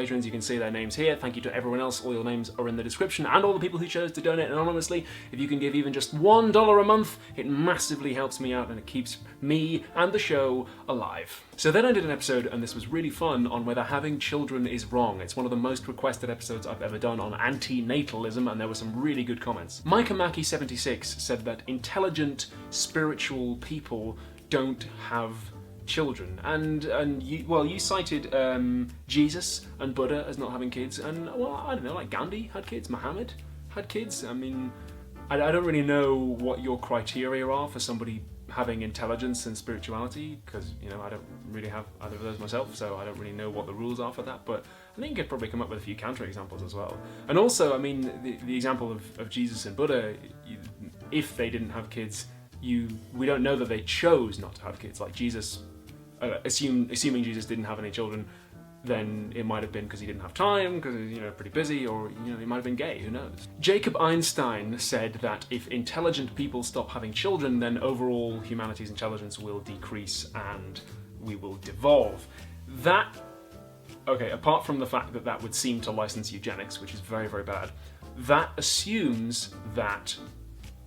patrons, you can see their names here. Thank you to everyone else. All your names are in the description, and all the people who chose to donate anonymously. If you can give even just $1 a month, it massively helps me out and it keeps me and the show alive. So then I did an episode, and this was really fun, on whether having children is wrong. It's one of the most requested episodes I've ever done on anti-natalism, and there were some really good comments. Micah-Mackie76 said that intelligent, spiritual people don't have children, and you cited Jesus and Buddha as not having kids, and well, I don't know, like Gandhi had kids, Muhammad had kids. I mean, I don't really know what your criteria are for somebody having intelligence and spirituality, because I don't really have either of those myself, so I don't really know what the rules are for that, but I think you could probably come up with a few counter examples as well. And also, I mean, the example of Jesus and Buddha, if they didn't have kids, we don't know that they chose not to have kids. Like Jesus, assuming Jesus didn't have any children, then it might have been because he didn't have time, because he was pretty busy, or he might have been gay, who knows. Jacob Einstein said that if intelligent people stop having children, then overall humanity's intelligence will decrease and we will devolve. Okay, apart from the fact that that would seem to license eugenics, which is very, very bad, that assumes that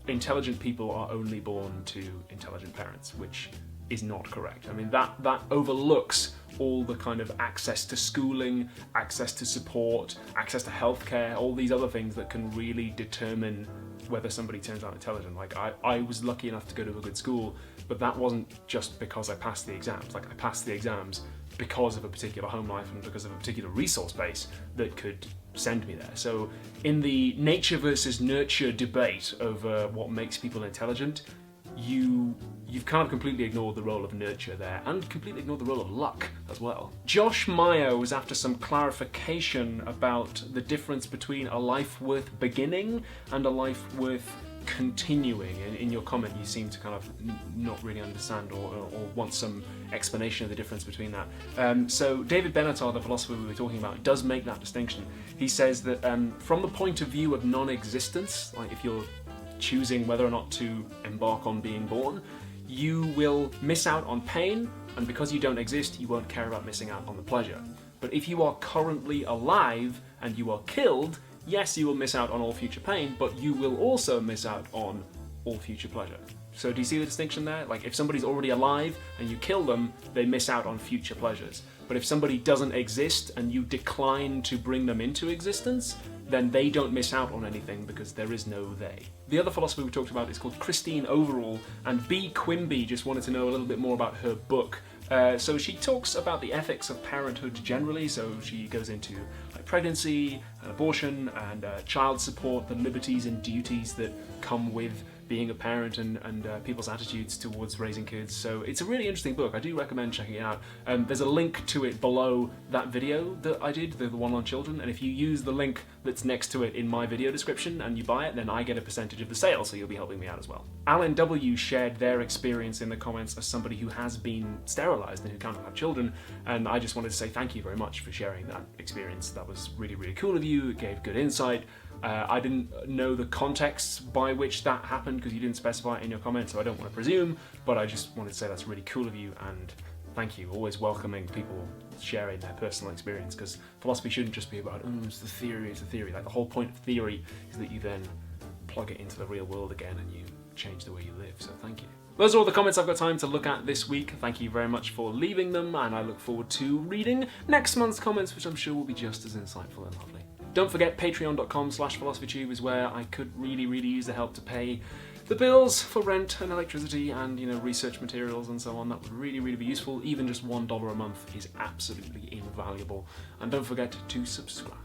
intelligent people are only born to intelligent parents, which is not correct. I mean, that overlooks all the kind of access to schooling, access to support, access to healthcare, all these other things that can really determine whether somebody turns out intelligent. Like, I was lucky enough to go to a good school, but that wasn't just because I passed the exams. Like, I passed the exams because of a particular home life and because of a particular resource base that could send me there. So in the nature versus nurture debate over what makes people intelligent, you've kind of completely ignored the role of nurture there, and completely ignored the role of luck as well. Josh Meyer was after some clarification about the difference between a life worth beginning and a life worth continuing. In your comment, you seem to kind of not really understand or want some explanation of the difference between that. So David Benatar, the philosopher we were talking about, does make that distinction. He says that from the point of view of non-existence, like if you're choosing whether or not to embark on being born, you will miss out on pain, and because you don't exist, you won't care about missing out on the pleasure. But if you are currently alive and you are killed, yes, you will miss out on all future pain, but you will also miss out on all future pleasure. So do you see the distinction there? Like, if somebody's already alive and you kill them, they miss out on future pleasures. But if somebody doesn't exist and you decline to bring them into existence, then they don't miss out on anything because there is no they. The other philosopher we talked about is called Christine Overall, and B. Quimby just wanted to know a little bit more about her book. So she talks about the ethics of parenthood generally, so she goes into like pregnancy and abortion and child support, the liberties and duties that come with being a parent, and people's attitudes towards raising kids. So it's a really interesting book. I do recommend checking it out. There's a link to it below that video that I did, the one on children, and if you use the link that's next to it in my video description and you buy it, then I get a percentage of the sale, so you'll be helping me out as well. Alan W. shared their experience in the comments as somebody who has been sterilized and who can't have children, and I just wanted to say thank you very much for sharing that experience. That was really, really cool of you. It gave good insight. I didn't know the context by which that happened because you didn't specify it in your comments, so I don't want to presume, but I just wanted to say that's really cool of you, and thank you. Always welcoming people sharing their personal experience, because philosophy shouldn't just be about, oh, it's the theory, it's the theory. Like, the whole point of theory is that you then plug it into the real world again and you change the way you live, so thank you. Those are all the comments I've got time to look at this week. Thank you very much for leaving them, and I look forward to reading next month's comments, which I'm sure will be just as insightful and lovely. Don't forget, patreon.com/philosophytube is where I could really, really use the help to pay the bills for rent and electricity and, research materials and so on. That would really, really be useful. Even just $1 a month is absolutely invaluable. And don't forget to subscribe.